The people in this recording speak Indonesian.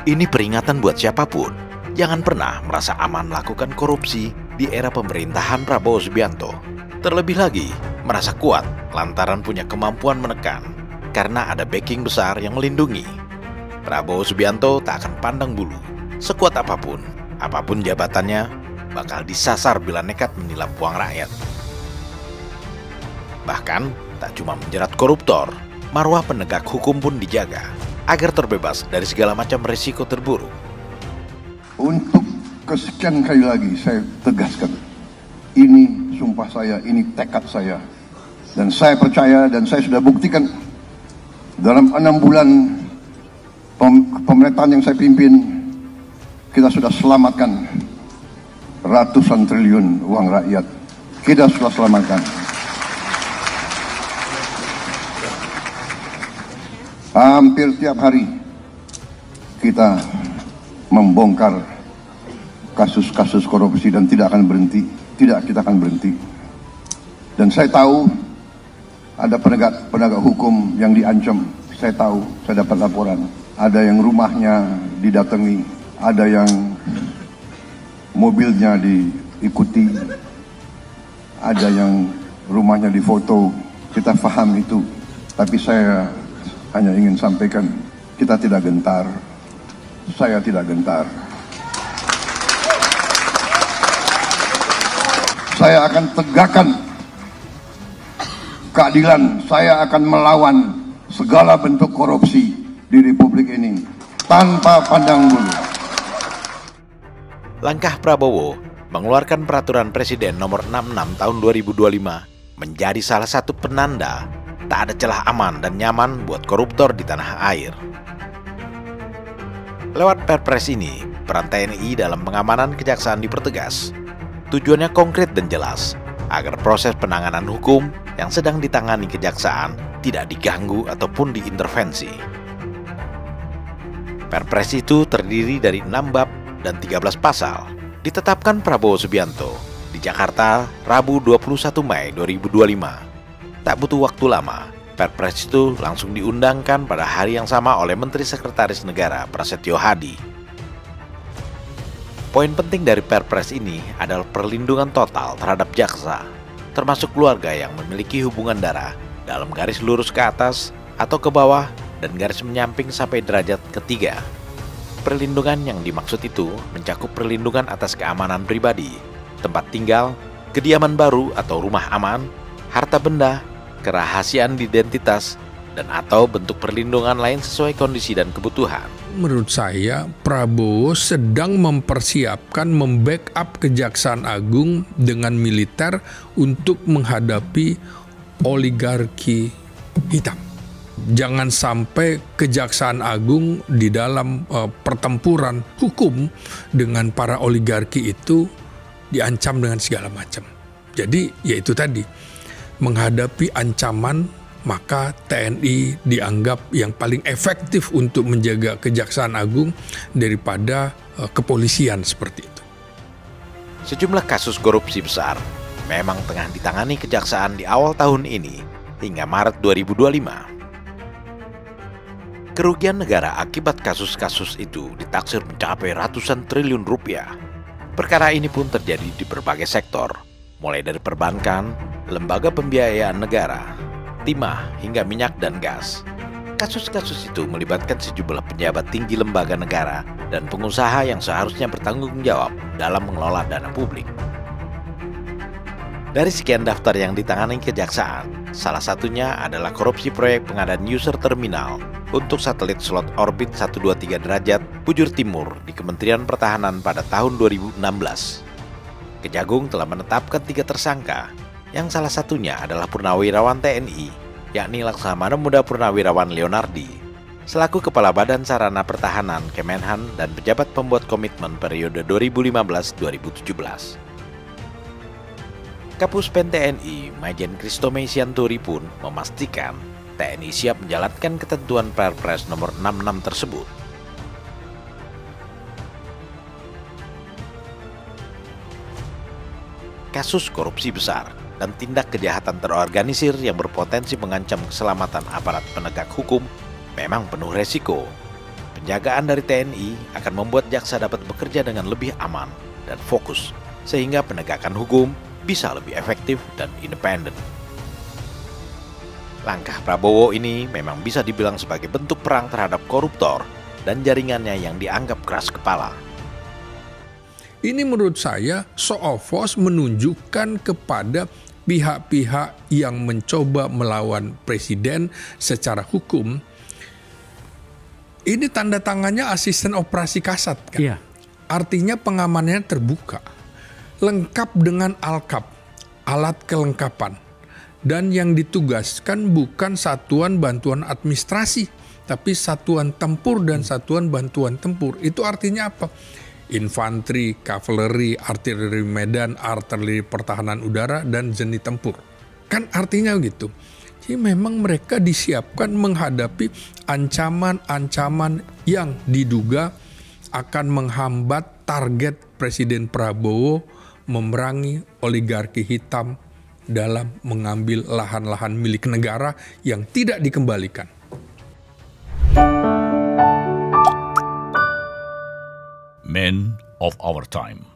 Ini peringatan buat siapapun. Jangan pernah merasa aman melakukan korupsi di era pemerintahan Prabowo Subianto. Terlebih lagi, merasa kuat lantaran punya kemampuan menekan karena ada backing besar yang melindungi. Prabowo Subianto tak akan pandang bulu. Sekuat apapun jabatannya, bakal disasar bila nekat menilap uang rakyat. Bahkan, tak cuma menjerat koruptor, marwah penegak hukum pun dijaga agar terbebas dari segala macam risiko terburuk. Untuk kesekian kali lagi saya tegaskan, ini sumpah saya, ini tekad saya. Dan saya percaya dan saya sudah buktikan dalam 6 bulan pemerintahan yang saya pimpin, kita sudah selamatkan ratusan triliun uang rakyat. Kita sudah selamatkan. Hampir tiap hari kita membongkar kasus-kasus korupsi dan tidak akan berhenti. Tidak, kita akan berhenti. Dan saya tahu ada penegak hukum yang diancam. Saya tahu, saya dapat laporan. Ada yang rumahnya didatangi, ada yang mobilnya diikuti, ada yang rumahnya difoto. Kita paham itu, tapi saya hanya ingin sampaikan, kita tidak gentar. Saya tidak gentar. Saya akan tegakkan keadilan. Saya akan melawan segala bentuk korupsi di Republik ini tanpa pandang bulu. Langkah Prabowo mengeluarkan peraturan Presiden nomor 66 tahun 2025 menjadi salah satu penanda tak ada celah aman dan nyaman buat koruptor di tanah air. Lewat Perpres ini, peran TNI dalam pengamanan kejaksaan dipertegas. Tujuannya konkret dan jelas, agar proses penanganan hukum yang sedang ditangani kejaksaan tidak diganggu ataupun diintervensi. Perpres itu terdiri dari 6 bab dan 13 pasal. Ditetapkan Prabowo Subianto di Jakarta Rabu 21 Mei 2025. Tak butuh waktu lama, Perpres itu langsung diundangkan pada hari yang sama oleh Menteri Sekretaris Negara Prasetyo Hadi. Poin penting dari Perpres ini adalah perlindungan total terhadap jaksa, termasuk keluarga yang memiliki hubungan darah dalam garis lurus ke atas atau ke bawah dan garis menyamping sampai derajat ketiga. Perlindungan yang dimaksud itu mencakup perlindungan atas keamanan pribadi, tempat tinggal, kediaman baru atau rumah aman, harta benda, kerahasiaan identitas, dan atau bentuk perlindungan lain sesuai kondisi dan kebutuhan. Menurut saya, Prabowo sedang mempersiapkan membackup Kejaksaan Agung dengan militer untuk menghadapi oligarki hitam. Jangan sampai Kejaksaan Agung di dalam pertempuran hukum dengan para oligarki itu diancam dengan segala macam. Jadi, yaitu tadi, menghadapi ancaman, maka TNI dianggap yang paling efektif untuk menjaga Kejaksaan Agung daripada kepolisian seperti itu. Sejumlah kasus korupsi besar memang tengah ditangani kejaksaan di awal tahun ini hingga Maret 2025. Kerugian negara akibat kasus-kasus itu ditaksir mencapai ratusan triliun rupiah. Perkara ini pun terjadi di berbagai sektor, mulai dari perbankan, lembaga pembiayaan negara, timah, hingga minyak dan gas. Kasus-kasus itu melibatkan sejumlah pejabat tinggi lembaga negara dan pengusaha yang seharusnya bertanggung jawab dalam mengelola dana publik. Dari sekian daftar yang ditangani kejaksaan, salah satunya adalah korupsi proyek pengadaan user terminal untuk satelit slot orbit 123 derajat bujur timur di Kementerian Pertahanan pada tahun 2016. Kejagung telah menetapkan 3 tersangka, yang salah satunya adalah Purnawirawan TNI, yakni Laksamana Muda Purnawirawan Leonardi, selaku Kepala Badan Sarana Pertahanan Kemenhan dan pejabat pembuat komitmen periode 2015-2017. Kapuspen TNI, Majen Kristome Sianturi pun memastikan TNI siap menjalankan ketentuan Perpres nomor 66 tersebut. Kasus korupsi besar dan tindak kejahatan terorganisir yang berpotensi mengancam keselamatan aparat penegak hukum memang penuh resiko. Penjagaan dari TNI akan membuat jaksa dapat bekerja dengan lebih aman dan fokus, sehingga penegakan hukum bisa lebih efektif dan independen. Langkah Prabowo ini memang bisa dibilang sebagai bentuk perang terhadap koruptor dan jaringannya yang dianggap keras kepala. Ini menurut saya show of force menunjukkan kepada pihak-pihak yang mencoba melawan presiden secara hukum. Ini tanda tangannya asisten operasi Kasat kan? Iya. Artinya pengamanannya terbuka. Lengkap dengan alkap, alat kelengkapan. Dan yang ditugaskan bukan satuan bantuan administrasi, tapi satuan tempur dan satuan bantuan tempur. Itu artinya apa? Infanteri, kavaleri, artileri medan, artileri pertahanan udara, dan zeni tempur. Kan artinya gitu. Jadi memang mereka disiapkan menghadapi ancaman-ancaman yang diduga akan menghambat target Presiden Prabowo memerangi oligarki hitam dalam mengambil lahan-lahan milik negara yang tidak dikembalikan. Men of our time.